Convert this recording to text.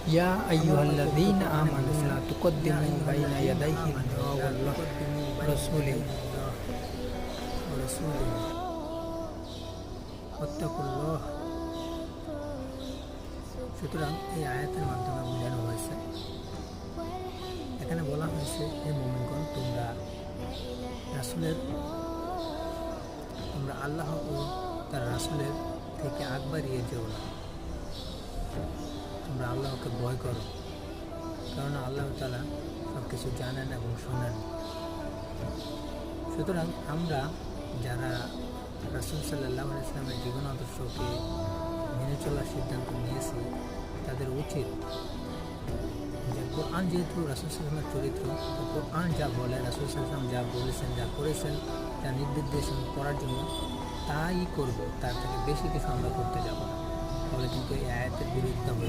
ইয়া আইয়ুহাল্লাযীনা আমানু লা তুকদ্দিমু বাইনা ইয়াদাইহিল্লাহি ওয়া রাসূলিহি ওয়াত্তাকুল্লাহ। সুতরাং এই আয়াতের মাধ্যমে বোঝানো হয়েছে, এখানে বলা হয়েছে হে মুমিনগণ, তোমরা আল্লাহ ও তার রাসূলের থেকে আগ বাড়িয়ে যেও না। তোমরা আল্লাহকে ভয় করো, কেননা আল্লাহ তাআলা সব কিছু জানেন এবং শোনেন। সুতরাং আমরা যারা রাসূল সাল্লাল্লাহু আলাইহি ওয়াসাল্লামের জীবন আদর্শকে মেনে চলার সিদ্ধান্ত নিয়েছি, তাদের উচিত যে কোরআন যেহেতু রাসূল সাল্লাল্লাহু আলাইহি চরিত্র, তো কোরআন যা বলে, রাসূল সাল্লাল্লাহু আলাইহি যা বলেছেন, যা করেছেন, যা নির্দেশন করার জন্য তাই করব, তার থেকে বেশি কিছু আমরা করতে যাব না। তাহলে কিন্তু এই আয়াতের বিরুদ্ধে হয়ে